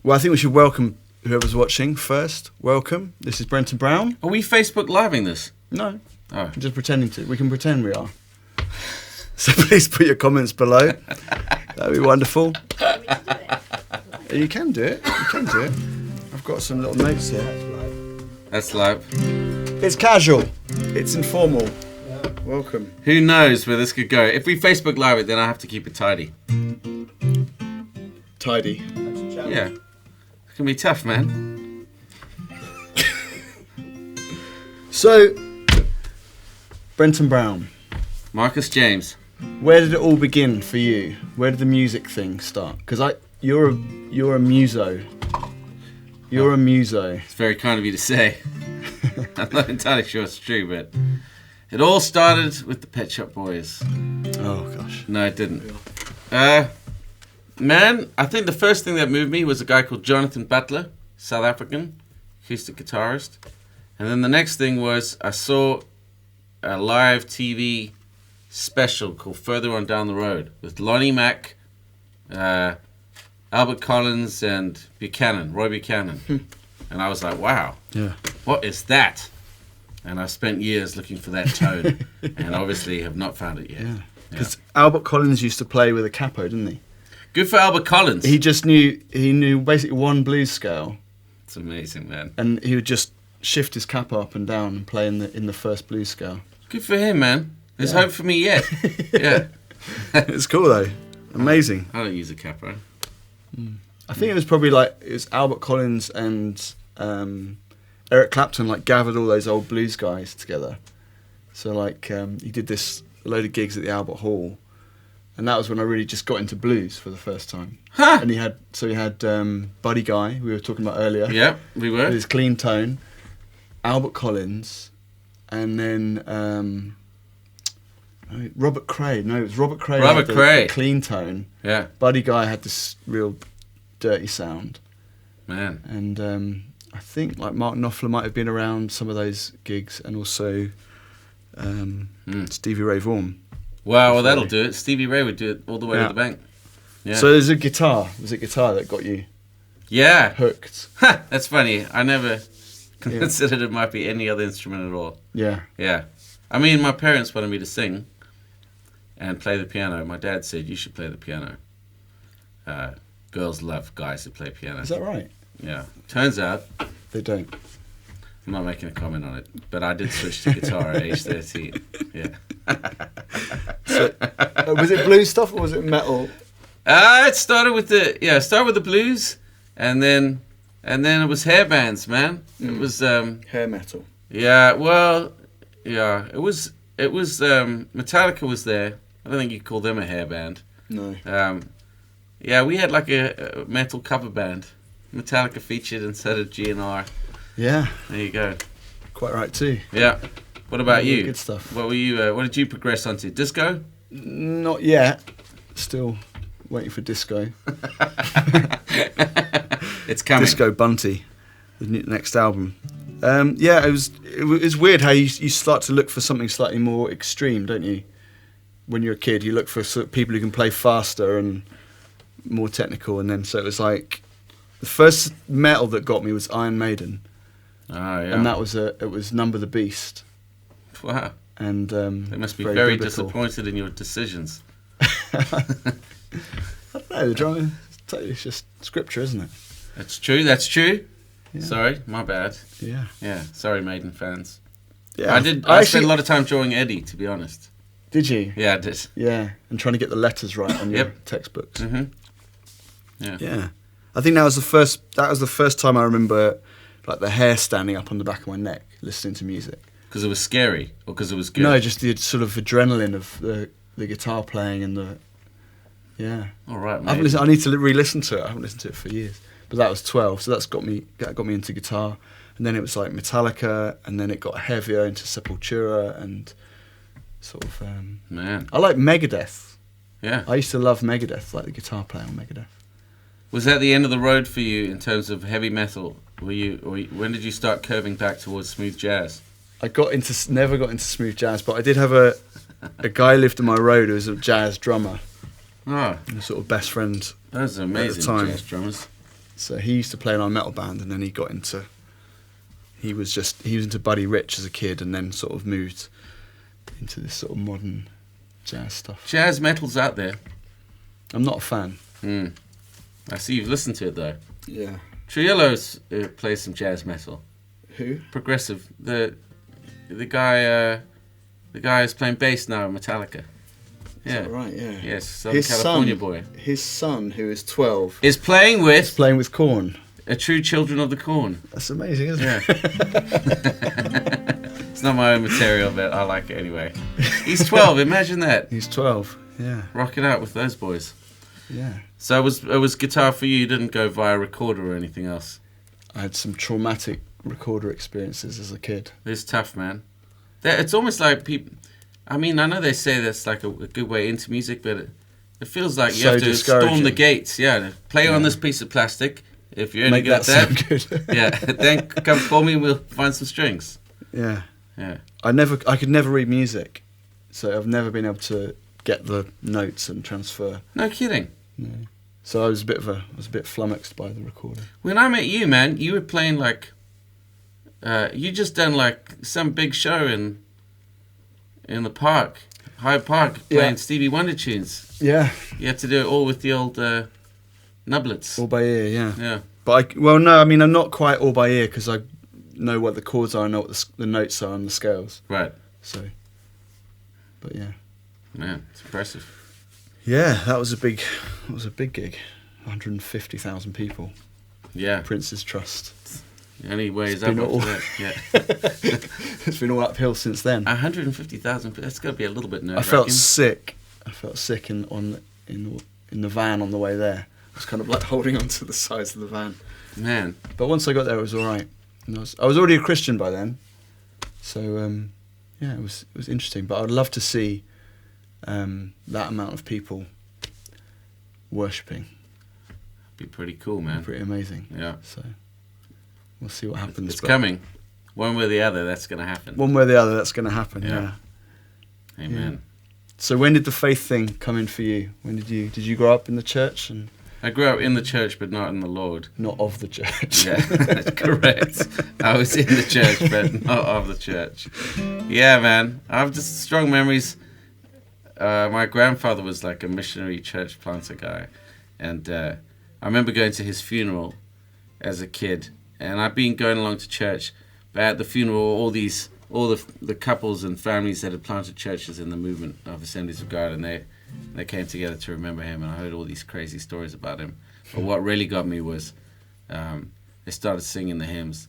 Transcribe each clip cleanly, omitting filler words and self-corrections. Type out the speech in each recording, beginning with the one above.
Well, I think we should welcome whoever's watching first. Welcome. This is Brenton Brown. Are we Facebook living this? No. Oh. I'm just pretending to. We can pretend we are. So please put your comments below. That'd be wonderful. You can do it. You can do it. I've got some little notes here. That's live. It's casual. It's informal. Welcome. Who knows where this could go? If we Facebook live it, then I have to keep it tidy. Tidy. Yeah. It can be tough, man. So, Brenton Brown. Marcus James. Where did it all begin for you? Where did the music thing start? Because you're a muso. You're a muso. It's very kind of you to say. I'm not entirely sure it's true, but it all started with the Pet Shop Boys. Oh gosh. No, it didn't. Man, I think the first thing that moved me was a guy called Jonathan Butler, South African acoustic guitarist. And then the next thing was I saw a live TV special called Further On Down the Road with Lonnie Mack, Albert Collins, and Roy Buchanan. And I was like, wow, what is that? And I spent years looking for that tone, and obviously have not found it yet. Because Albert Collins used to play with a capo, didn't he? Good for Albert Collins. He knew basically one blues scale. It's amazing, man. And he would just shift his capo up and down and play in the first blues scale. Good for him, man. There's hope for me yet. Yeah. It's cool though. Amazing. I don't use a capo. I think it was probably it was Albert Collins and Eric Clapton gathered all those old blues guys together. So he did a load of gigs at the Albert Hall, and that was when I really just got into blues for the first time. Huh. And he had Buddy Guy, we were talking about earlier. Yeah, we were. With his clean tone, Albert Collins, and then Robert Cray. No, it was Robert Cray. Robert Cray. The clean tone. Yeah. Buddy Guy had this real dirty sound. Man. And I think Mark Knopfler might have been around some of those gigs, and also Stevie Ray Vaughan. Wow, well that'll do it. Stevie Ray would do it all the way to the bank. Yeah. So there's a guitar. Was it guitar that got you hooked? That's funny. I never considered it might be any other instrument at all. Yeah. Yeah. I mean, my parents wanted me to sing and play the piano. My dad said, you should play the piano. Girls love guys who play piano. Is that right? Yeah. Turns out... They don't. I'm not making a comment on it, but I did switch to guitar at age 13. Yeah. So, was it blues stuff or was it metal? It started with the blues, and then it was hair bands, man. It was hair metal. Yeah, well, yeah, it was Metallica was there. I don't think you'd call them a hair band. No. Yeah, we had a metal cover band. Metallica featured instead of GNR. Yeah. There you go. Quite right too. Yeah. What about you? Good stuff. What were you? What did you progress onto? Disco? Not yet. Still waiting for disco. It's coming. Disco Bunty, the next album. Yeah, it was weird how you start to look for something slightly more extreme, don't you? When you're a kid, you look for people who can play faster and more technical, and then so it was the first metal that got me was Iron Maiden. Oh yeah. And it was Number the Beast. Wow. And they must be very disappointed in your decisions. I don't know, the drama, it's just scripture, isn't it? That's true. Yeah. Sorry, my bad. Yeah. Yeah. Sorry, Maiden fans. Yeah. I spent a lot of time drawing Eddie, to be honest. Did you? Yeah, I did. Yeah, and trying to get the letters right on your textbooks. Mm-hmm. Yeah. Yeah. I think that was the first time I remember the hair standing up on the back of my neck listening to music. Because it was scary, or because it was good? No, just the sort of adrenaline of the guitar playing and the... Yeah. All right, mate. I need to re-listen to it. I haven't listened to it for years. But that was 12, so that got me into guitar. And then it was Metallica, and then it got heavier into Sepultura and sort of... Man. I like Megadeth. Yeah. I used to love Megadeth, the guitar player on Megadeth. Was that the end of the road for you in terms of heavy metal? When did you start curving back towards smooth jazz? I never got into smooth jazz, but I did have a guy lived in my road who was a jazz drummer. Oh. A sort of best friend. Those are amazing jazz drummers. So he used to play in our metal band, and then he was into Buddy Rich as a kid, and then sort of moved into this sort of modern jazz stuff. Jazz metal's out there. I'm not a fan. I see you've listened to it though. Yeah. Triello's plays some jazz metal. Who? Progressive. The guy is playing bass now in Metallica. Yeah. Is that right? Yeah. Yes, Southern California boy. His son, who is 12, is playing with Korn. a true Children of the Corn. That's amazing, isn't Yeah. it? It's not my own material, but I like it anyway. He's 12. Imagine that. He's 12. Yeah. Rocking out with those boys. Yeah. So it was guitar for you. You didn't go via recorder or anything else. I had some traumatic recorder experiences as a kid. It's tough, man. It's almost like people. I mean, I know they say that's like a good way into music, but it feels like you have to storm the gates. Yeah, play on this piece of plastic. If you're any good at that, good. yeah, then come call me and we'll find some strings. Yeah. Yeah. I could never read music, so I've never been able to get the notes and transfer. No kidding. No. So I was a bit flummoxed by the recording. When I met you, man, you were playing like. You just done like some big show in the park, Hyde Park, playing Stevie Wonder tunes. Yeah. You had to do it all with the old nublets. All by ear, yeah. Yeah. But I'm not quite all by ear because I know what the chords are, I know what the notes are on the scales. Right. So, but yeah. Man, it's impressive. Yeah, that was a big gig. 150,000 people. Yeah. Prince's Trust. Anyways, up after that. Yeah. It's been all uphill since then. 150,000. That's got to be a little bit nerve-wracking. I felt sick. in the van on the way there. I was kind of like holding onto the sides of the van. Man. But once I got there, it was all right. And I was already a Christian by then, so yeah, it was interesting. But I'd love to see that amount of people worshipping. Be pretty cool, man. Pretty amazing. Yeah. So we'll see what happens. It's coming. One way or the other, that's going to happen. One way or the other, that's going to happen. Yeah. Amen. Yeah. So when did the faith thing come in for you? When did you grow up in the church? And I grew up in the church, but not in the Lord. not of the church. Yeah, correct. I was in the church, but not of the church. Yeah, man. I have just strong memories. My grandfather was like a missionary church planter guy. And I remember going to his funeral as a kid. And I'd been going along to church. But at the funeral, all the couples and families that had planted churches in the movement of Assemblies of God, and they came together to remember him, and I heard all these crazy stories about him. But what really got me was they started singing the hymns.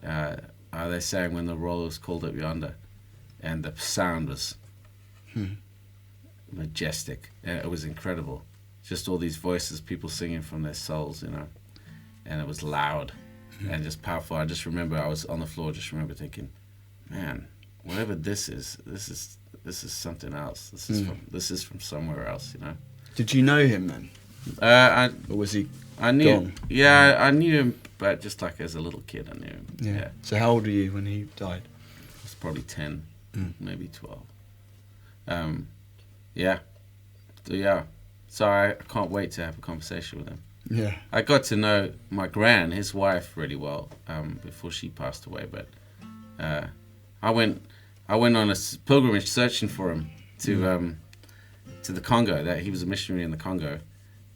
They sang When the Roll Was Called Up Yonder, and the sound was majestic. It was incredible. Just all these voices, people singing from their souls, and it was loud and just powerful. I just remember I was on the floor, just remember thinking, man, whatever this is something else. This is from somewhere else, Did you know him then? Or was he I knew gone? Yeah, I knew him, but just like as a little kid I knew him. Yeah. So how old were you when he died? I was probably 10, maybe 12. Yeah. So I can't wait to have a conversation with him. Yeah. I got to know my his wife, really well before she passed away. But I went on a pilgrimage searching for him to the Congo. That he was a missionary in the Congo,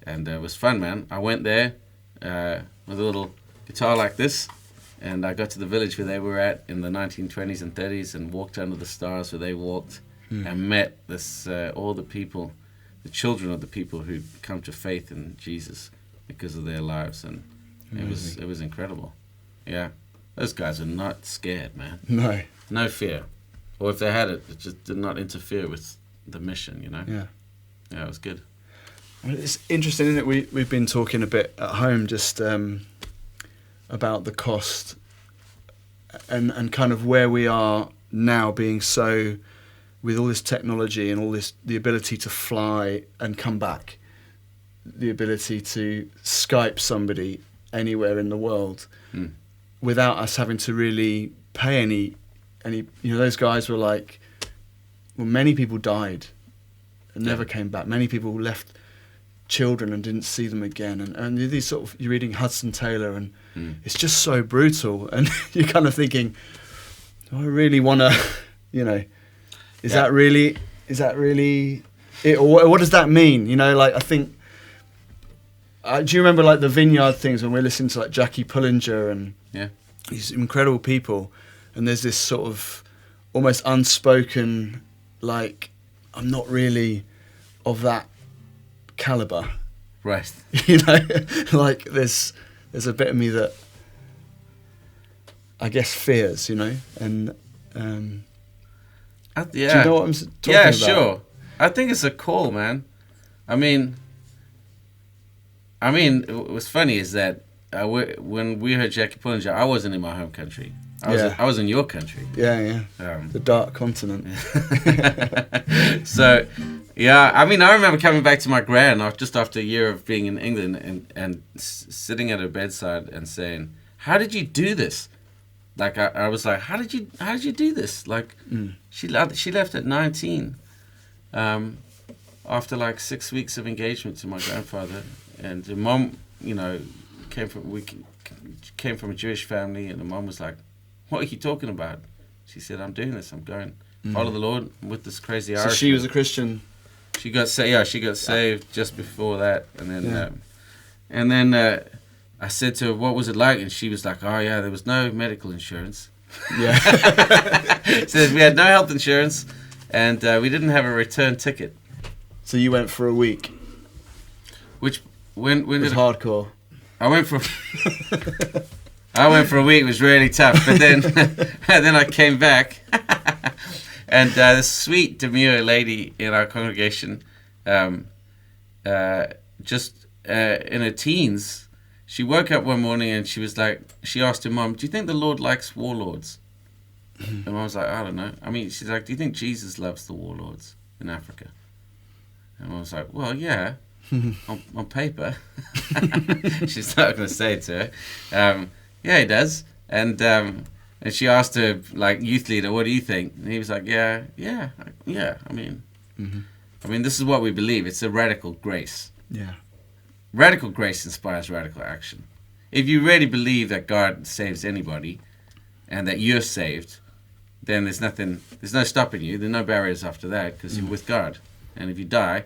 and it was fun, man. I went there with a little guitar like this, and I got to the village where they were at in the 1920s and 30s, and walked under the stars where they walked, and met all the people, the children of the people who come to faith in Jesus because of their lives, and it was incredible. Yeah, those guys are not scared, man. No fear, or if they had it, it just did not interfere with the mission. Yeah, it was good. It's interesting, isn't it? We've been talking a bit at home just about the cost and kind of where we are now, being so with all this technology and all this, the ability to fly and come back, the ability to Skype somebody anywhere in the world without us having to really pay any. Those guys were like, well, many people died and never came back. Many people left children and didn't see them again, and these sort of, you're reading Hudson Taylor, and it's just so brutal, and you're kind of thinking, do I really want to, is that really it, or what does that mean? Like, I think, do you remember like the Vineyard things when we're listening to like Jackie Pullinger and these incredible people, and there's this sort of almost unspoken, like, I'm not really of that caliber, right? Like there's a bit of me that I guess fears, and do you know what I'm talking about? Yeah, sure. I think it's a call, man. I mean, what's funny is that when we heard Jackie Pullinger, I wasn't in my home country. I was in your country. Yeah. The dark continent. So, yeah, I remember coming back to my gran just after a year of being in England and sitting at her bedside and saying, "How did you do this?" Like I was like, "How did you do this?" Like she left at 19, after like 6 weeks of engagement to my grandfather, and the mom, came from a Jewish family, and the mom was like, "What are you talking about?" She said, "I'm doing this. I'm going follow the Lord with this crazy Irish." So she was a Christian. She got saved just before that, and then I said to her, "What was it like?" And she was like, "Oh yeah, there was no medical insurance." Yeah. Says we had no health insurance, and we didn't have a return ticket. So you went for a week. Which when it was hardcore. I went for a week. It was really tough, but then then I came back, and this sweet demure lady in our congregation, just in her teens, she woke up one morning and she was like, she asked her mom, "Do you think the Lord likes warlords?" And mom was like, "I don't know." She's like, "Do you think Jesus loves the warlords in Africa?" And I was like, "Well, yeah, on paper." She's not going to say it to her. Yeah, he does. And she asked her, like, youth leader, "What do you think?" And he was like, yeah. This is what we believe. It's a radical grace. Yeah. Radical grace inspires radical action. If you really believe that God saves anybody and that you're saved, then there's no stopping you. There are no barriers after that because you're with God. And if you die,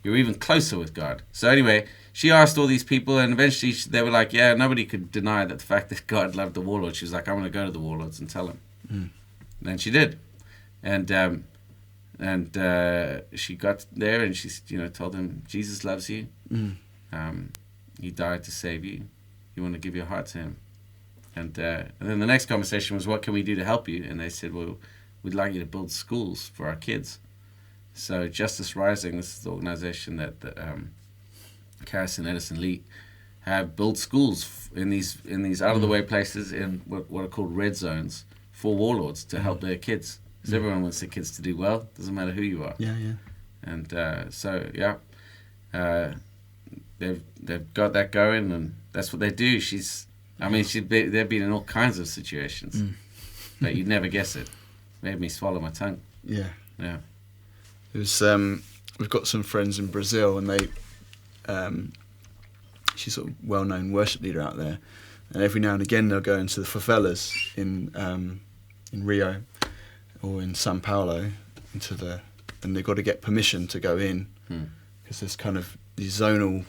you're even closer with God. So anyway, she asked all these people, and eventually they were like, yeah, nobody could deny that the fact that God loved the warlords. She was like, "I want to go to the warlords and tell them." And then she did. And she got there and she told them, "Jesus loves you. He died to save you. You want to give your heart to him." And then the next conversation was, "What can we do to help you?" And they said, "Well, we'd like you to build schools for our kids." So Justice Rising, this is the organization that Cass and Edison Lee have built schools in these out of the way places in what are called red zones for warlords to help their kids. Because everyone wants their kids to do well. Doesn't matter who you are. Yeah. And they've got that going, and that's what they do. They've been in all kinds of situations, but you'd never guess it. Made me swallow my tongue. Yeah. Yeah. It was, we've got some friends in Brazil, and they, she's sort of well-known worship leader out there, and every now and again they'll go into the favelas in Rio or in São Paulo and they've got to get permission to go in because there's kind of these zonal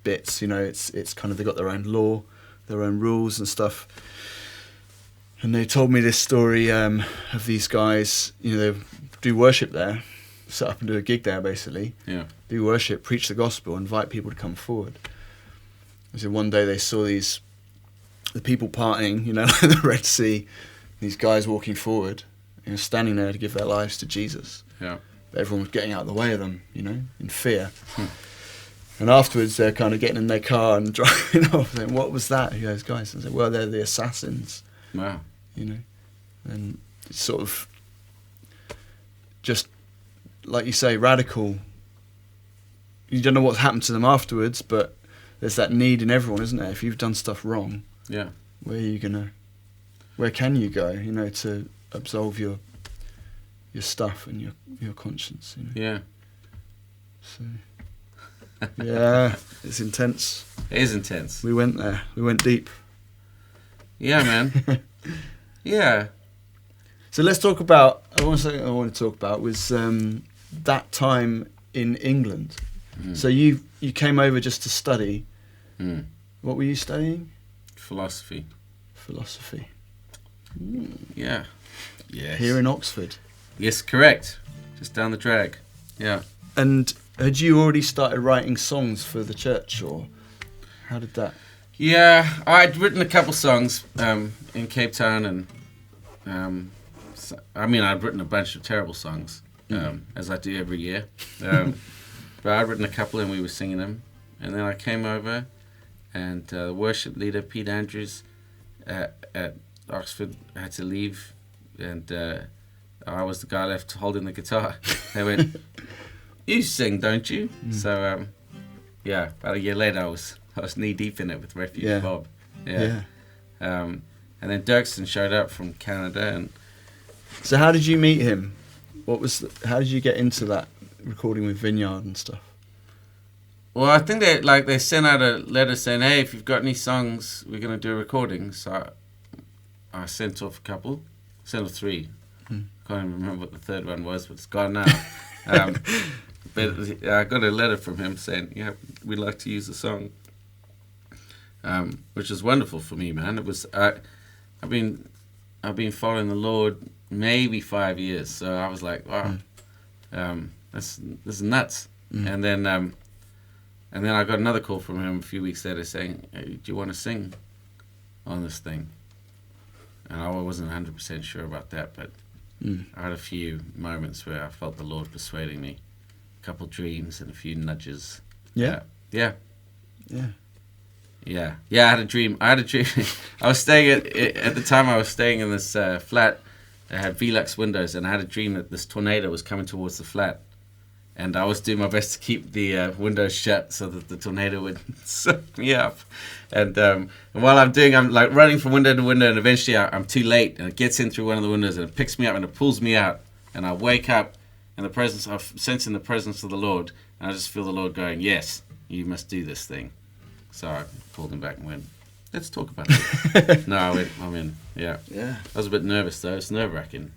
bits. It's kind of, they've got their own law, their own rules and stuff. And they told me this story of these guys, they do worship there, set up and do a gig there basically. Yeah. Do worship, preach the gospel, invite people to come forward. So one day they saw the people partying, like the Red Sea, these guys walking forward, standing there to give their lives to Jesus. Yeah. But everyone was getting out of the way of them, in fear. And afterwards they're kind of getting in their car and driving off, saying, "What was that?" He goes, "Guys," and I said, "Well, they're the assassins." Wow. And it's sort of just, like you say, radical. You don't know what's happened to them afterwards, but there's that need in everyone, isn't there? If you've done stuff wrong, where can you go, to absolve your stuff and your conscience, Yeah. So Yeah, it's intense. It is intense. We went there. We went deep. Yeah, man. Yeah. So let's talk about. Something I want to talk about was that time in England. So you came over just to study. What were you studying? Philosophy. Philosophy. Yeah. Yes. Here in Oxford. Yes, correct. Just down the drag. Yeah. And had you already started writing songs for the church, or how did that? Yeah, I'd written a couple songs in Cape Town, and I'd written a bunch of terrible songs, as I do every year. But I'd written a couple, and we were singing them. And then I came over, and the worship leader, Pete Andrews, at Oxford, had to leave, and I was the guy left holding the guitar. They went, "You sing, don't you?" So, about a year later, I was knee deep in it with Refuge Bob. Yeah. And then Dirksen showed up from Canada, and so how did you meet him? How did you get into that recording with Vineyard and stuff? well, I think they sent out a letter saying, "Hey, if you've got any songs, we're gonna do a recording." So I sent off a couple, sent off 3. Can't even remember what the third one was, but it's gone now. But I got a letter from him saying, "Yeah, we'd like to use the song," which was wonderful for me, man. It was I've been following the Lord maybe 5 years, so I was like, wow, this is nuts. And then I got another call from him a few weeks later saying, "Hey, do you want to sing on this thing?" And I wasn't 100% sure about that, but I had a few moments where I felt the Lord persuading me. A couple dreams and a few nudges. Yeah. Yeah. I had a dream. I was staying at the time I was staying in this flat that had Velux windows, and I had a dream that this tornado was coming towards the flat. And I was doing my best to keep the windows shut so that the tornado would suck me up. And while I'm like running from window to window, and eventually I'm too late, and it gets in through one of the windows, and it picks me up, and it pulls me out. And I wake up in the presence, I'm sensing the presence of the Lord, and I just feel the Lord going, "Yes, you must do this thing." So I pulled him back and went, "Let's talk about it." No, I'm in. Yeah. I was a bit nervous, though. It's nerve-wracking.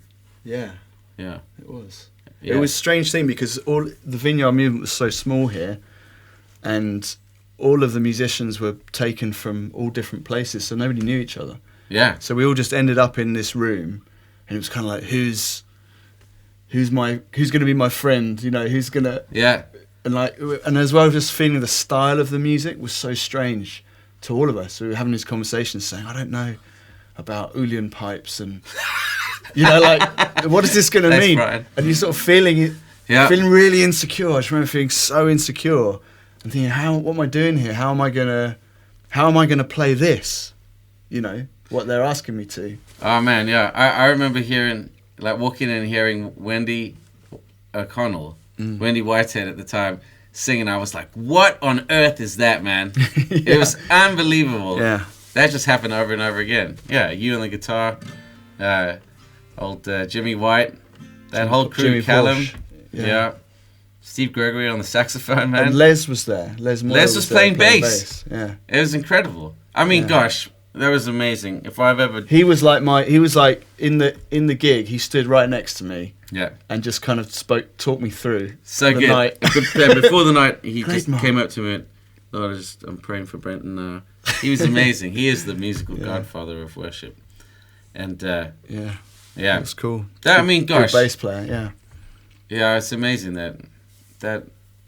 Yeah, Yeah. it was. Yeah. It was a strange thing because all the Vineyard movement was so small here, and all of the musicians were taken from all different places, so nobody knew each other. Yeah. So we all just ended up in this room, and it was kind of like, who's going to be my friend? You know, who's going to... Yeah. And as well, just feeling the style of the music was so strange to all of us. We were having these conversations saying, "I don't know about Ulian pipes," and what is this going to mean? Right. And you're sort of feeling really insecure. I just remember feeling so insecure and thinking, what am I doing here? How am I gonna play this? You know, what they're asking me to. Oh man, yeah. I remember walking in and hearing Wendy O'Connell, Wendy Whitehead at the time, singing. I was like, "What on earth is that, man?" It was unbelievable. Yeah. That just happened over and over again. Yeah, you on the guitar, old Jimmy White, that whole crew, Jimmy Callum. Porsche. Yeah. Steve Gregory on the saxophone, man. And Les was there. Les was playing bass. Yeah. It was incredible. I mean, gosh, that was amazing. If I've ever... He was like in the gig, he stood right next to me. Yeah. And just kind of talked me through so the good. night. Before the night, he Great just Marc. came up to me and, "Lord, I'm praying for Brenton now." He was amazing. He is the musical godfather of worship. And, Yeah. it was cool. Gosh. Good bass player, yeah. Yeah, it's amazing that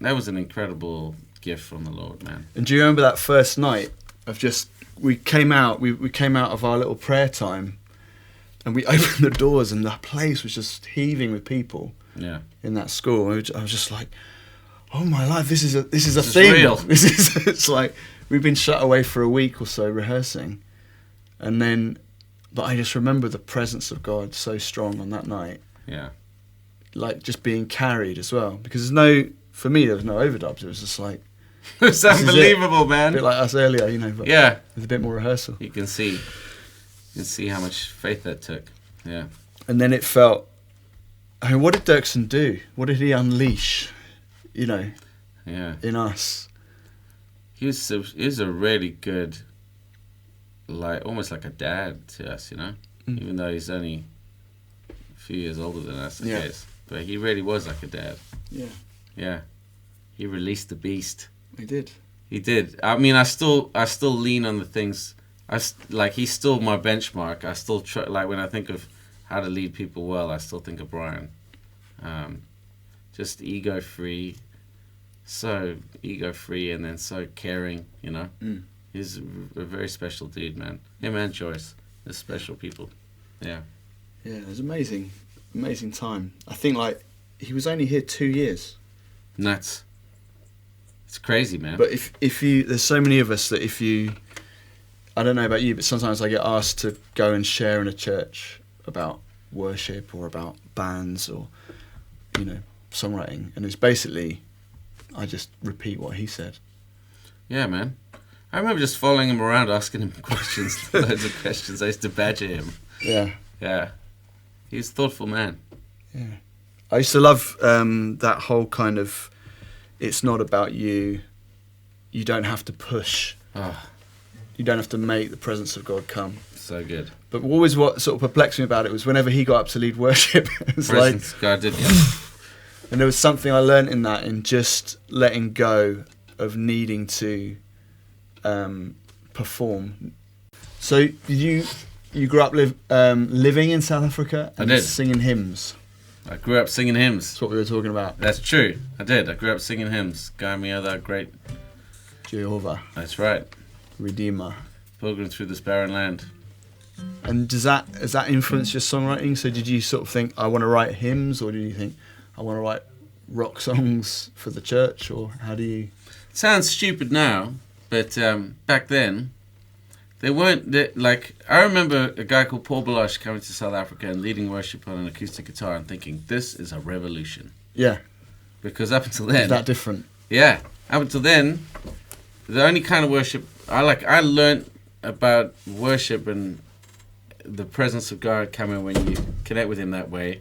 was an incredible gift from the Lord, man. And do you remember that first night of we came out of our little prayer time, and we opened the doors, and the place was just heaving with people. Yeah. In that school, I was just like, "Oh my life, this is a This thing. is real. It's like we've been shut away for a week or so rehearsing, but I just remember the presence of God so strong on that night. Yeah. Like just being carried as well, because for me there was no overdubs. It was just like It's unbelievable, a man. bit like us earlier, you know. But Yeah. with a bit more rehearsal. You can see how much faith that took. Yeah. And then it felt. I mean, what did Dirksen do? What did he unleash? You know. in us. He was a really good, like almost like a dad to us, you know. Even though he's only a few years older than us, I guess. But he really was like a dad. Yeah. Yeah. He released the beast. He did. He did. I mean, I still lean on the things. Like he's still my benchmark. I still try. Like when I think of how to lead people well, I still think of Brian. Just ego free, so ego free, and then so caring. You know, he's a very special dude, man. Him and Joyce, they're special people. Yeah. Yeah, it was amazing time. I think like he was only here 2 years. Nuts. It's crazy, man. But if you, there's so many of us that if you, I don't know about you, but sometimes I get asked to go and share in a church about worship or about bands or, you know, songwriting, and it's basically, I just repeat what he said. Yeah, man. I remember just following him around, asking him questions, loads of questions. I used to badger him. Yeah. Yeah. He was a thoughtful man. Yeah. I used to love that whole kind of, it's not about you. You don't have to push. Oh. You don't have to make the presence of God come. So good. But always what sort of perplexed me about it was whenever he got up to lead worship, it was presence like... God did, And there was something I learned in that, in just letting go of needing to perform. So you grew up living in South Africa and I did. singing hymns. I grew up singing hymns. That's what we were talking about. That's true. I did. I grew up singing hymns. Guide me, O thou great. Jehovah. That's right. Redeemer. Pilgrim through this barren land. And has that influenced your songwriting? So did you sort of think, I want to write hymns, or did you think, I want to write rock songs for the church, or how do you... It sounds stupid now, but back then, they weren't... I remember a guy called Paul Baloche coming to South Africa and leading worship on an acoustic guitar and thinking, this is a revolution. Yeah. Because up until then... Is that different? Yeah. Up until then, the only kind of worship... I learned about worship and the presence of God coming when you connect with him that way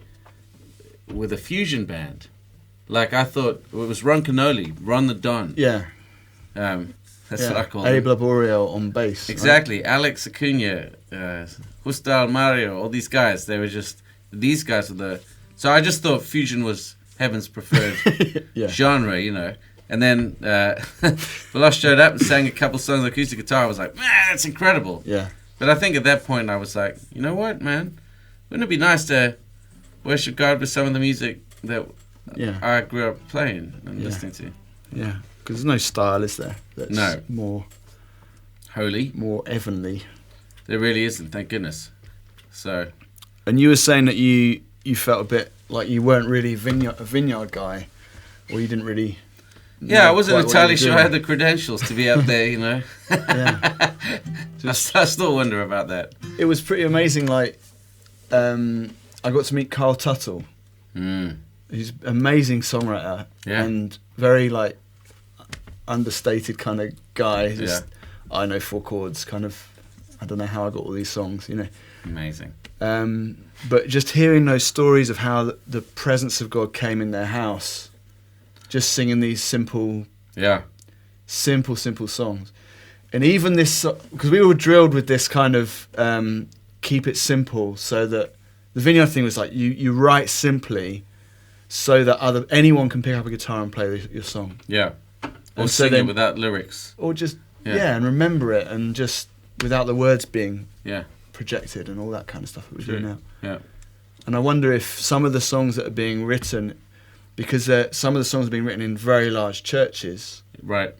with a fusion band. Like I thought it was Ron Canoli, Ron the Don. Yeah. That's what I call Abe him. Laborio on bass. Exactly. Right? Alex Acuna, Hustal Mario, all these guys. They were just, these guys were the... So I just thought fusion was heaven's preferred genre, you know. And then Baloche showed up and sang a couple songs on acoustic guitar. I was like, man, that's incredible. Yeah. But I think at that point I was like, you know what, man? Wouldn't it be nice to worship God with some of the music that I grew up playing and listening to? Yeah, because there's no style, is there? That's more holy, more heavenly. There really isn't, thank goodness. So. And you were saying that you felt a bit like you weren't really a vineyard guy, or you didn't really... Yeah, I wasn't entirely sure I had the credentials to be out there, you know. Yeah. I still wonder about that. It was pretty amazing, like, I got to meet Carl Tuttle. He's an amazing songwriter and very, like, understated kind of guy. Just, I know 4 chords, kind of, I don't know how I got all these songs, you know. Amazing. But just hearing those stories of how the presence of God came in their house, just singing these simple songs. And even this, because we were drilled with this kind of keep it simple, so that the vineyard thing was like you write simply so that anyone can pick up a guitar and play your song. Yeah. Or and sing it without lyrics. Or just, and remember it, and just without the words being projected and all that kind of stuff that we're doing now. Yeah. And I wonder if some of the songs that are being written, because some of the songs are being written in very large churches. Right.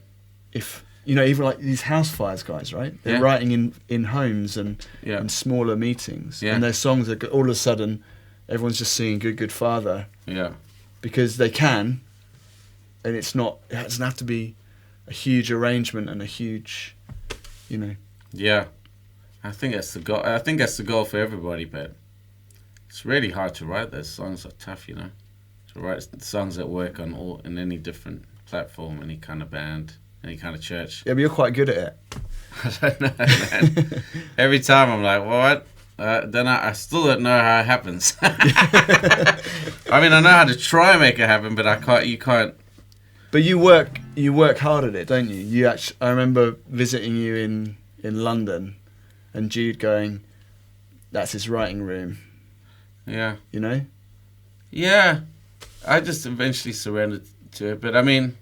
If, you know, even like these House Fires guys, right? They're writing in homes and in smaller meetings. Yeah. And their songs are all of a sudden, everyone's just singing Good, Good Father. Yeah. Because they can, and it doesn't have to be a huge arrangement and a huge, you know. Yeah. I think that's the goal. I think that's the goal for everybody, but it's really hard to write. Those songs are tough, you know. To write songs that work in any different platform, any kind of band, any kind of church. Yeah, but you're quite good at it. I don't know, man. Every time I'm like, what? Then I still don't know how it happens. I mean, I know how to try and make it happen, but I can't. You can't. But you work hard at it, don't you? I remember visiting you in London, and Jude going, "That's his writing room." Yeah. You know? Yeah. I just eventually surrendered to it, but I mean,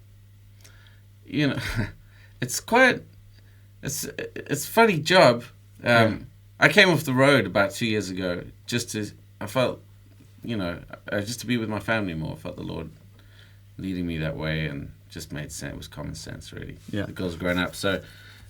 you know, it's a funny job. I came off the road about 2 years ago I felt, you know, just to be with my family more. I felt the Lord leading me that way, and just made sense. It was common sense, really. Yeah. The girls growing up. So,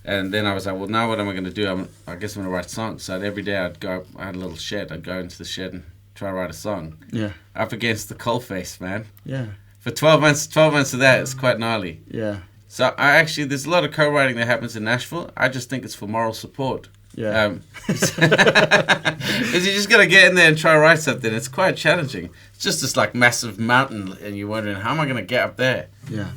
and then I was like, well, now what am I going to do? I guess I'm going to write songs. So every day I had a little shed. I'd go into the shed and try to write a song. Yeah. Up against the coalface, man. Yeah. For 12 months of that, it's quite gnarly. Yeah. So there's a lot of co-writing that happens in Nashville. I just think it's for moral support. Yeah. Because you just got to get in there and try to write something. It's quite challenging. It's just this like massive mountain, and you're wondering, how am I going to get up there? Yeah.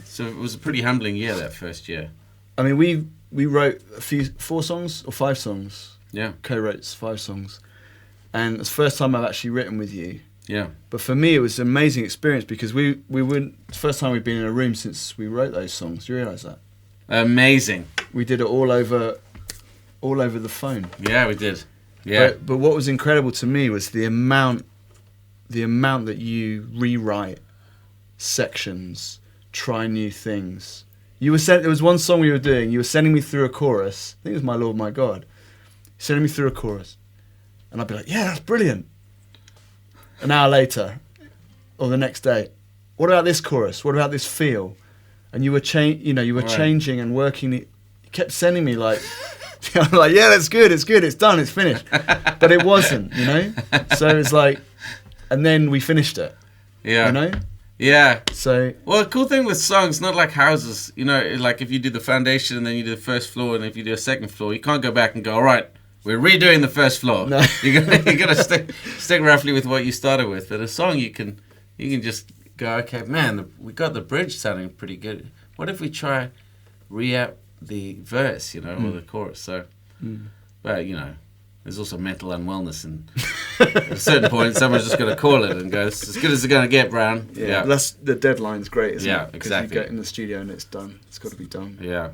So it was a pretty humbling year, that first year. I mean, we wrote 4 songs or 5 songs. Yeah. Co-wrote 5 songs. And it's the first time I've actually written with you. Yeah. But for me, it was an amazing experience because we it's the first time we've been in a room since we wrote those songs. Do you realise that? Amazing. We did it all over the phone. Yeah, we did. Yeah. But what was incredible to me was the amount that you rewrite sections, try new things. There was one song we were doing. You were sending me through a chorus. I think it was "My Lord, My God." Sending me through a chorus, and I'd be like, "Yeah, that's brilliant." An hour later, or the next day, what about this chorus? What about this feel? And you were changing and working. You kept sending me like, I'm like, yeah, that's good. It's good. It's done. It's finished. But it wasn't, you know. So it's like, and then we finished it. Yeah. You know. Yeah. So. Well, the cool thing with songs, not like houses, you know, like if you do the foundation and then you do the first floor, and if you do a second floor, you can't go back and go, all right, we're redoing the first floor. No. You got to stick roughly with what you started with. But a song, you can just go, okay, man, we got the bridge sounding pretty good. What if we try re-up the verse, you know, or the chorus? So, but you know, there's also mental unwellness, and at a certain point, someone's just got to call it and go, "It's as good as it's going to get, Brown." Yeah. That's the deadline's great, isn't it? Yeah, Because exactly. you get in the studio and it's done. It's got to be done. Yeah.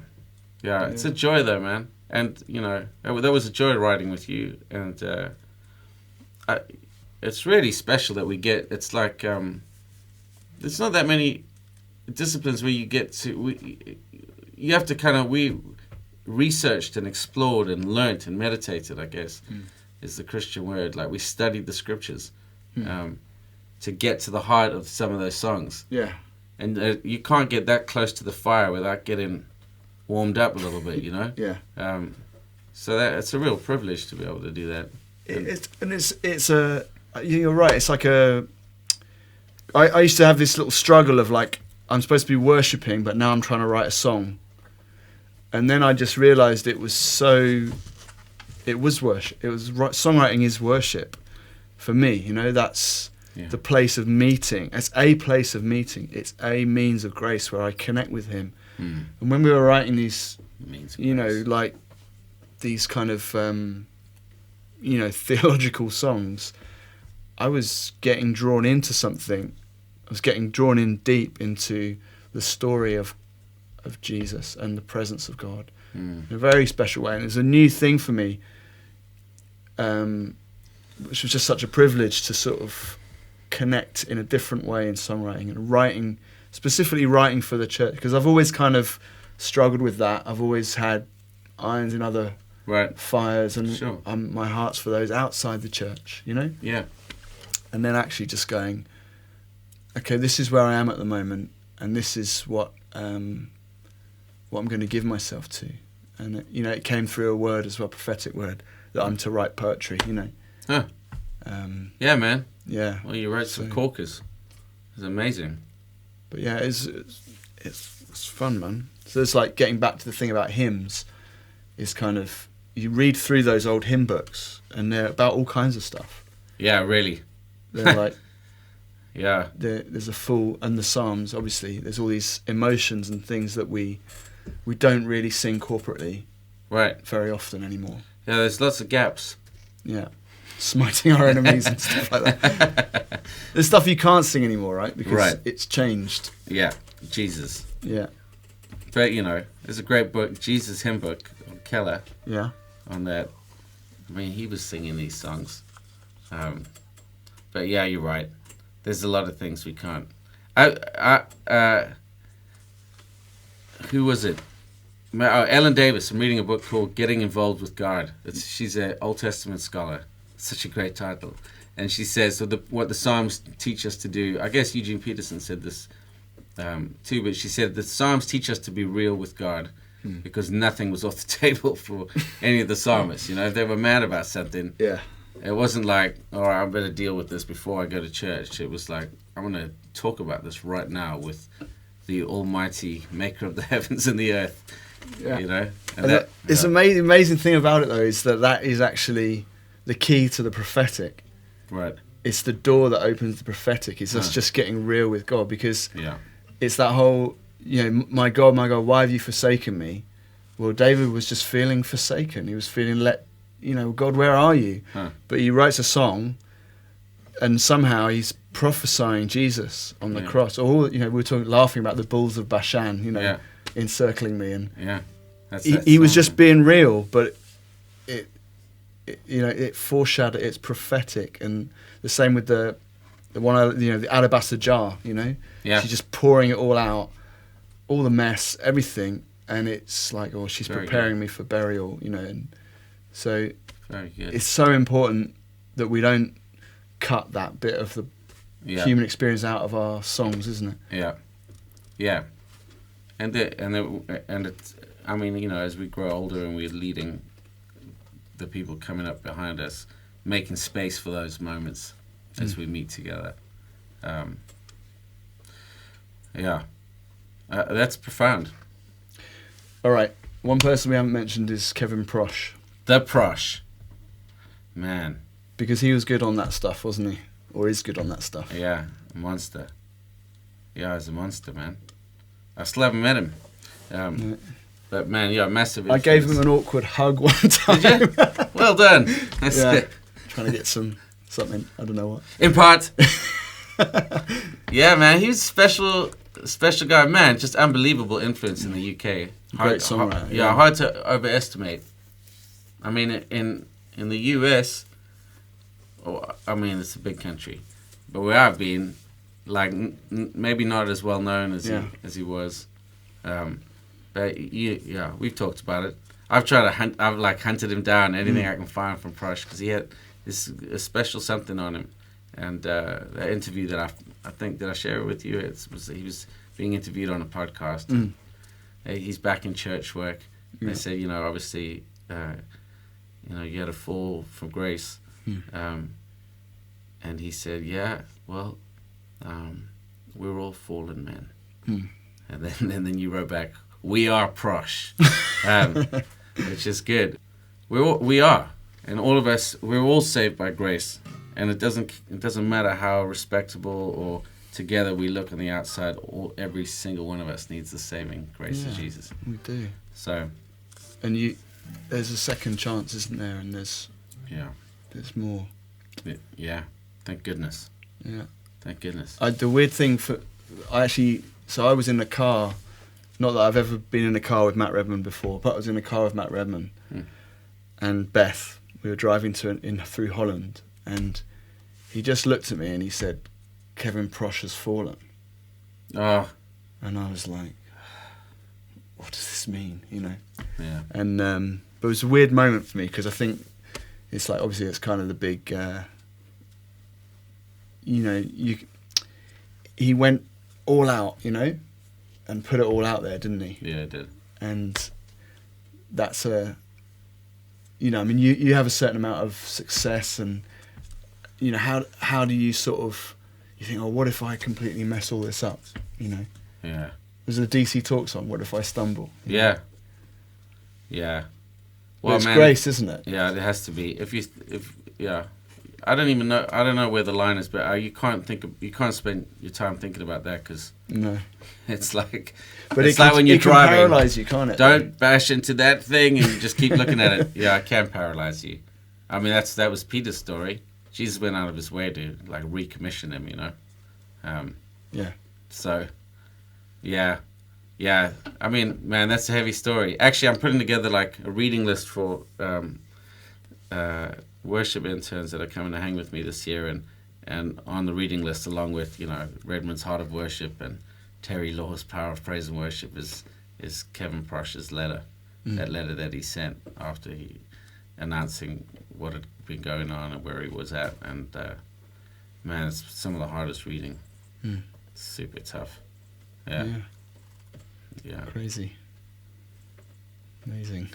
It's a joy though, man. And you know, that was a joy writing with you, and it's really special that we get. It's like there's not that many disciplines where you get to. You have to kind of we researched and explored and learnt and meditated, I guess, is the Christian word. Like we studied the scriptures to get to the heart of some of those songs. Yeah. And you can't get that close to the fire without getting warmed up a little bit, you know. Yeah. So it's a real privilege to be able to do that. You're right. It's like I used to have this little struggle of like, I'm supposed to be worshipping, but now I'm trying to write a song. And then I just realized it was worship. Songwriting is worship for me. You know, that's the place of meeting. It's a place of meeting. It's a means of grace where I connect with Him. And when we were writing these, you know, like these kind of, you know, theological songs, I was getting drawn into something. I was getting drawn in deep into the story of Jesus and the presence of God in a very special way. And it was a new thing for me, which was just such a privilege to sort of connect in a different way in songwriting and writing, specifically writing for the church, because I've always kind of struggled with that. I've always had irons in other fires, and my heart's for those outside the church, you know? Yeah. And then actually just going, okay, this is where I am at the moment, and this is what I'm going to give myself to. And, you know, it came through a word as well, prophetic word, that I'm to write poetry, you know. Huh. Yeah, man. Yeah. Well, you wrote some corkers. It's amazing. But yeah, it's fun, man. So it's like getting back to the thing about hymns is kind of, you read through those old hymn books and they're about all kinds of stuff. Yeah, really. They're like, yeah. There's a full, and the Psalms, obviously, there's all these emotions and things that we don't really sing corporately very often anymore. Yeah, there's lots of gaps. Yeah. Smiting our enemies and stuff like that. There's stuff you can't sing anymore, right? Because it's changed. Yeah. Jesus. Yeah. But, you know, there's a great book, Jesus Hymn Book, Keller, Yeah. on that. I mean, he was singing these songs. But yeah, you're right. There's a lot of things we can't. Who was it? Ellen Davis. I'm reading a book called Getting Involved with God. She's an Old Testament scholar. Such a great title. And she says, what the Psalms teach us to do. I guess Eugene Peterson said this too, but she said the Psalms teach us to be real with God, because nothing was off the table for any of the psalmists. You know, if they were mad about something, Yeah. it wasn't like, all right, I better deal with this before I go to church. It was like, I'm going to talk about this right now with the Almighty Maker of the heavens and the earth. Yeah. You know, It's amazing thing about it though is that is actually the key to the prophetic. Right. It's the door that opens the prophetic. It's us just getting real with God, because it's that whole, you know, my God, why have you forsaken me? Well, David was just feeling forsaken. He was feeling God, where are you? But he writes a song, and somehow he's prophesying Jesus on the cross. Or, you know, we were laughing about the bulls of Bashan, you know, encircling me, and he was just being real, but it foreshadowed. It's prophetic, and the same with the one, you know, the alabaster jar. You know, she's just pouring it all out, all the mess, everything, and it's like, oh, she's preparing me for burial. You know, and so it's so important that we don't cut that bit of the human experience out of our songs, isn't it? Yeah. And it's, I mean, you know, as we grow older and we're leading the people coming up behind us, making space for those moments as we meet together. That's profound. All right. One person we haven't mentioned is Kevin Prosh. The Prosh. Man. Because he was good on that stuff, wasn't he? Or is good on that stuff. Yeah, a monster. Yeah, he's a monster, man. I still haven't met him. But man, massive influence. I gave him an awkward hug one time. Did you? Well done. That's it. Trying to get something, I don't know what. In part. Yeah, man, he's a special guy. Man, just unbelievable influence in the UK. Great songwriter. Hard to overestimate. I mean, in the US, I mean, it's a big country. But where I've been, like, maybe not as well known as he was. But we've talked about it. I've tried to I've hunted him down, anything I can find from Prosh, because he had a special something on him. And the interview that I think, did I share it with you? He was being interviewed on a podcast. He's back in church work. They said, you know, obviously, you know, you had a fall from grace. And he said, well, we're all fallen men. And then you wrote back, we are Prosh, which is good. We are, and all of us, we're all saved by grace, and it doesn't matter how respectable or together we look on the outside. Every single one of us needs the saving grace of Jesus. We do. So, and there's a second chance, isn't there? And there's more. Yeah, thank goodness. Yeah, thank goodness. The weird thing I was in the car. Not that I've ever been in a car with Matt Redman before, but I was in a car with Matt Redman and Beth. We were driving through Holland, and he just looked at me and he said, "Kevin Prosh has fallen." Oh. And I was like, "What does this mean?" You know. Yeah. And but it was a weird moment for me, because I think it's like, obviously it's kind of the big, you know, he went all out, you know. And put it all out there, didn't he? Yeah, he did. And that's you know, I mean, you have a certain amount of success, and, you know, how do you sort of, you think, oh, what if I completely mess all this up, you know? Yeah. There's a DC Talk song, what if I stumble? Yeah. Well, it's grace, isn't it? Yeah, it has to be. I don't know where the line is, but you can't spend your time thinking about that, because it's like, but it's like when you're driving, can paralyze you, can't it? Don't bash into that thing and you just keep looking at it. Yeah, it can paralyze you. I mean, that was Peter's story. Jesus went out of his way to like recommission him, you know. Yeah. So, Yeah. Yeah. I mean, man, that's a heavy story. Actually, I'm putting together like a reading list for worship interns that are coming to hang with me this year, and on the reading list, along with Redmond's Heart of Worship and Terry Law's Power of Praise and Worship, is Kevin Prosh's letter. That letter that he sent after he announcing what had been going on and where he was at, and man, it's some of the hardest reading. It's super tough. Yeah. Crazy. Amazing.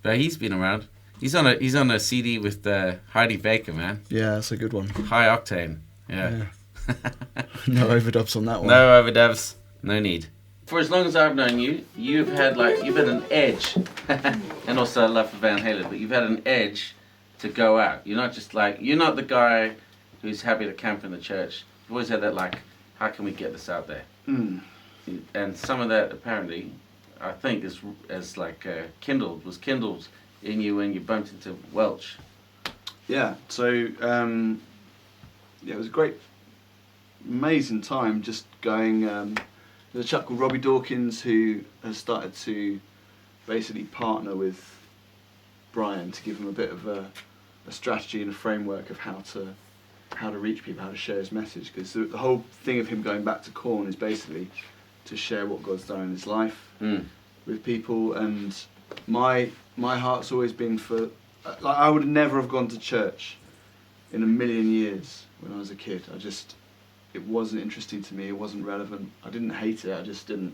But he's been around. He's on a CD with Heidi Baker, man. Yeah, that's a good one. High octane. Yeah. No overdubs on that one. No overdubs. No need. For as long as I've known you, you've had an edge, and also a love for Van Halen. But you've had an edge to go out. You're not the guy who's happy to camp in the church. You've always had that how can we get this out there? And some of that apparently, I think, was kindled in you when you bumped into Welch. Yeah. So it was a great, amazing time just going. There's a chap called Robbie Dawkins who has started to basically partner with Brian to give him a bit of a strategy and a framework of how to reach people, how to share his message. Because the whole thing of him going back to Korn is basically to share what God's done in his life with people. And my heart's always been for, I would never have gone to church in a million years when I was a kid. It wasn't interesting to me, it wasn't relevant. I didn't hate it, would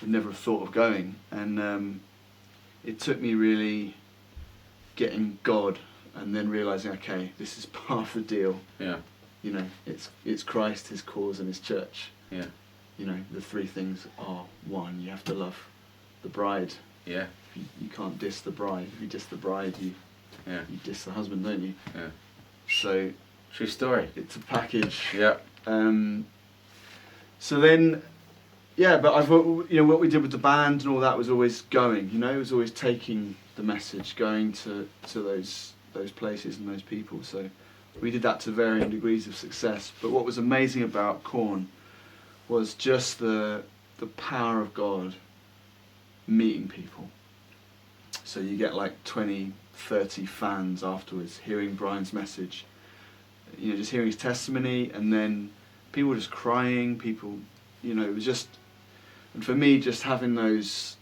never have thought of going. And it took me really getting God and then realising, okay, this is part of the deal. Yeah. It's Christ, his cause and his church. Yeah. The three things are one. You have to love the bride. Yeah. You can't diss the bride. If you diss the bride, you diss the husband, don't you? Yeah. So true story. It's a package. Yeah. So then, but I thought, what we did with the band and all that was always going. It was always taking the message, going to those places and those people. So we did that to varying degrees of success. But what was amazing about Korn was just the power of God meeting people. So you get 20, 30 fans afterwards hearing Brian's message, just hearing his testimony, and then people just crying, people, it was just, and for me, just having those,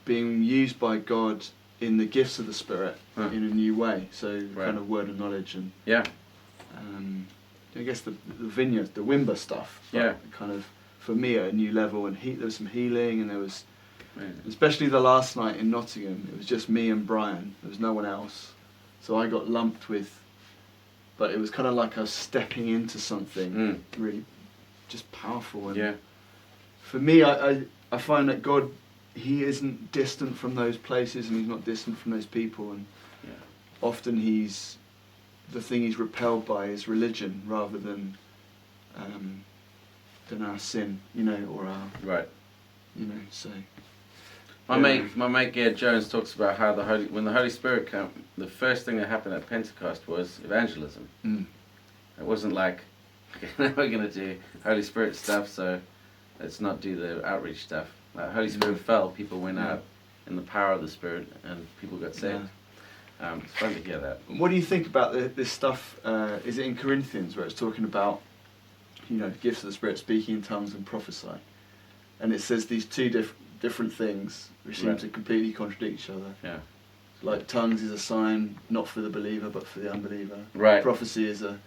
being used by God in the gifts of the Spirit in a new way, so kind of word of knowledge and I guess the vineyard, the Wimber stuff, kind of for me at a new level, and there was some healing, and there was, especially the last night in Nottingham, it was just me and Brian, there was no one else, so I got lumped with, but it was kind of like I was stepping into something really just powerful, and for me, I find that God, he isn't distant from those places, and he's not distant from those people, and often the thing he's repelled by is religion rather than our sin, or our so. My mate Gerd Jones talks about how when the Holy Spirit came, the first thing that happened at Pentecost was evangelism. It wasn't like, okay, now we're going to do Holy Spirit stuff, so let's not do the outreach stuff. Holy Spirit fell, people went out in the power of the Spirit, and people got saved. It's fun to hear that. What do you think about this stuff? Is it in Corinthians where it's talking about, gifts of the Spirit, speaking in tongues and prophesy? And it says these two different things which seem to completely contradict each other. Yeah. Like tongues is a sign not for the believer but for the unbeliever. Right. Prophecy is and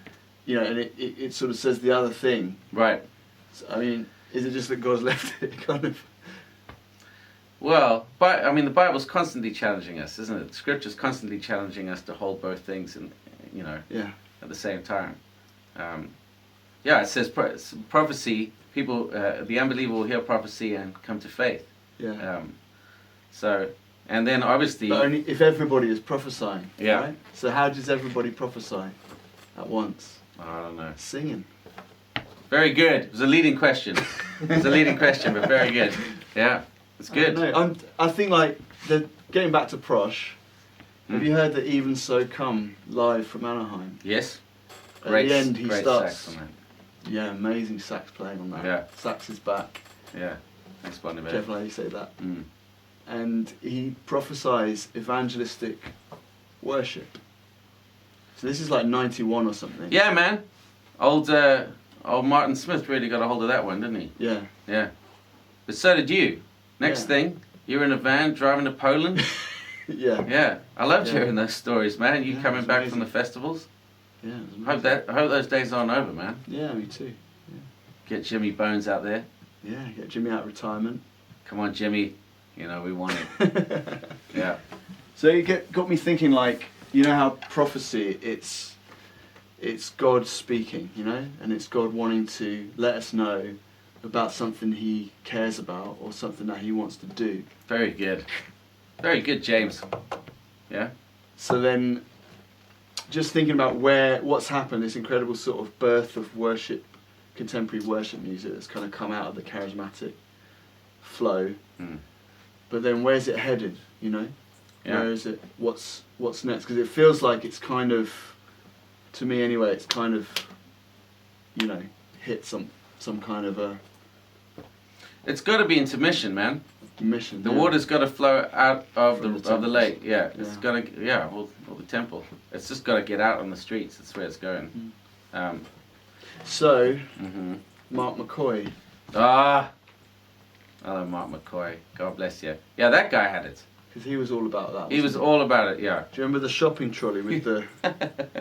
it sort of says the other thing. Right. So, I mean, is it just that God's left it kind of? Well, the Bible's constantly challenging us, isn't it? Scripture's constantly challenging us to hold both things, at the same time. It says prophecy. People, the unbeliever will hear prophecy and come to faith. Yeah. And then obviously. But only if everybody is prophesying. Yeah. Right? So how does everybody prophesy at once? I don't know. Singing. Very good. It was a leading question. But very good. Yeah. It's good. I think getting back to Prosh, have you heard that Even So Come live from Anaheim? Yes. At the end he starts Yeah, amazing sax playing on that. Yeah. Sax is back. Yeah. Thanks, Bonnie. Careful how you say that. Mm. And he prophesies evangelistic worship. So this is like 91 or something. Yeah, man. Old Martin Smith really got a hold of that one, didn't he? Yeah. Yeah. But so did you. Next Yeah. thing, you were in a van driving to Poland. Yeah. Yeah. I loved Yeah. hearing those stories, man. You Yeah, it coming was back amazing. from the festivals. Yeah, it was Hope amazing. I hope those days aren't over, man. Yeah, me too. Get Jimmy Bones out there. Yeah, get Jimmy out of retirement. Come on, Jimmy. You know we want it. Yeah. So you got me thinking, like, you know how prophecy, it's God speaking, you know, and it's God wanting to let us know about something he cares about or something that he wants to do. Very good. Very good, James. Yeah. So then, just thinking about what's happened, this incredible sort of birth of worship, contemporary worship music that's kind of come out of the charismatic flow. Mm. But then where's it headed, you know? Yeah. Where is it? What's next? Because it feels like it's kind of, to me anyway, it's kind of, you know, hit some kind of a It's got to be intermission, man. mission. The yeah. water's got to flow out of From the the of the lake. Yeah, it's Yeah. got to or the temple. It's just got to get out on the streets. That's where it's going. So, Mhm. Marc McCoy. Hello, Mark McCoy. God bless you. Yeah, that guy had it. Because he was all about that. He was wasn't all about it. Yeah. Do you remember the shopping trolley with the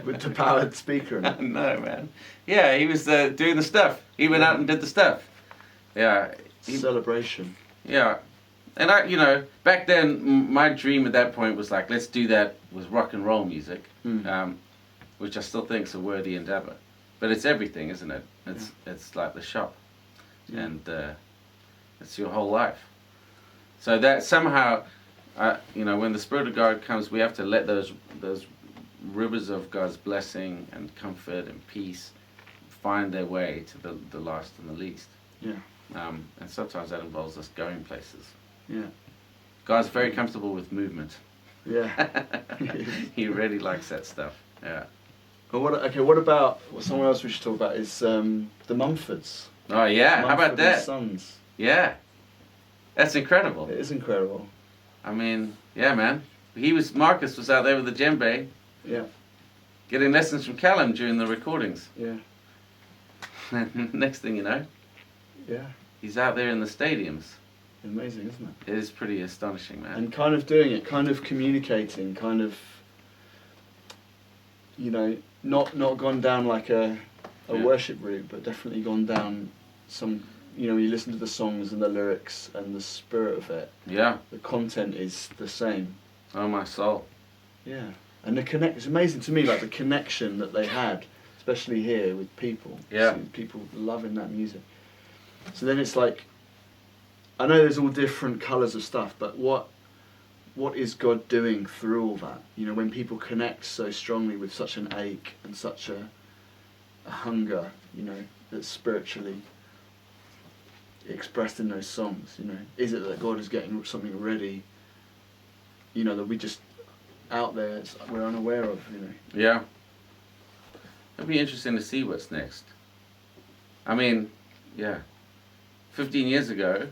with the powered speaker in it? No, man. Yeah, he was doing the stuff. He went out and did the stuff. Yeah. Celebration. Yeah. And back then, my dream at that point was like, let's do that with rock and roll music, which I still think is a worthy endeavor. But it's everything, isn't it? It's like the shop, and it's your whole life. So that somehow, when the Spirit of God comes, we have to let those rivers of God's blessing and comfort and peace find their way to the last and the least. Yeah. And sometimes that involves us going places. Yeah. God's very comfortable with movement. Yeah. He really likes that stuff. Yeah. Well, what about someone else we should talk about is the Mumfords. Oh yeah, how about Mumford and that? Sons. Yeah. That's incredible. It is incredible. I mean, yeah, man. Marcus was out there with the djembe, Yeah. getting lessons from Callum during the recordings. Yeah. Next thing you know, Yeah. he's out there in the stadiums. Amazing, isn't it? It is pretty astonishing, man. And kind of doing it, kind of communicating, kind of, not gone down like a worship route, but definitely gone down some, you listen to the songs and the lyrics and the spirit of it. Yeah. The content is the same. Oh, my soul. Yeah. And it's amazing to me, like the connection that they had, especially here with people. Yeah. See people loving that music. So then it's like, I know there's all different colours of stuff, but what is God doing through all that? When people connect so strongly with such an ache and such a hunger, that's spiritually expressed in those songs, is it that God is getting something ready, that we just out there we're unaware of, Yeah. It'll be interesting to see what's next. I mean, yeah. 15 years ago,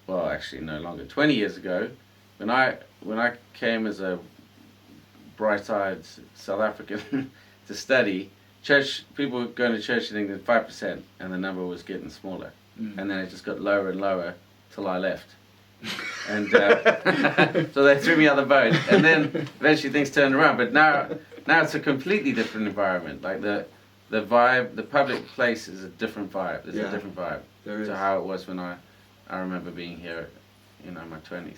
well, actually no longer, 20 years ago, when I came as a bright-eyed South African to study, people were going to church in England 5%, and the number was getting smaller. And then it just got lower and lower till I left. And so they threw me out the boat, and then eventually things turned around. But now it's a completely different environment. Like the vibe, the public place is a different vibe. There's a different vibe to how it was when I remember being here, in my 20s.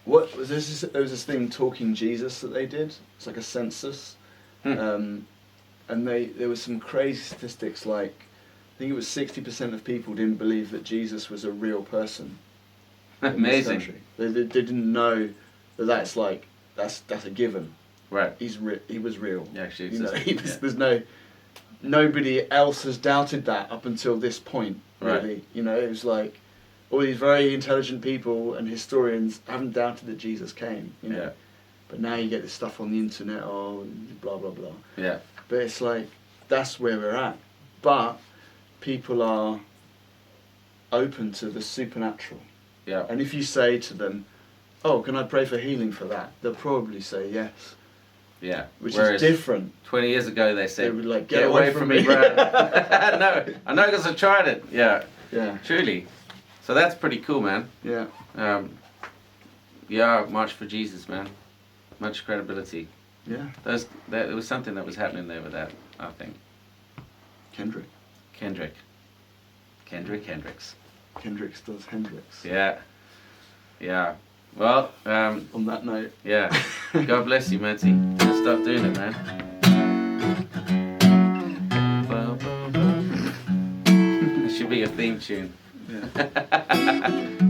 What was this? There was this thing, Talking Jesus, that they did. It's like a census, and there was some crazy statistics. Like, I think it was 60% of people didn't believe that Jesus was a real person. Amazing. They didn't know that's a given. Right. He was real. Yeah, actually, there's nobody else has doubted that up until this point. Really, Right. It was like all these very intelligent people and historians haven't doubted that Jesus came. Yeah. But now you get this stuff on the internet, blah blah blah. Yeah. But it's like that's where we're at. But people are open to the supernatural. Yeah. And if you say to them, "Oh, can I pray for healing for that?" they'll probably say yes. Yeah. Which Whereas is different. 20 years ago they said, They would like, get away from me, Brad. No, I know because I tried it. Yeah. Yeah. Truly. So that's pretty cool, man. Yeah. Yeah, March for Jesus, man. Much credibility. Yeah. There was something that was happening there with that, I think. Kendrick. Hendrix. Kendricks does Hendrix. Yeah. Yeah. Well, On that note. yeah. God bless you, Matty. Just stop doing it, man. It should be a theme tune. Yeah.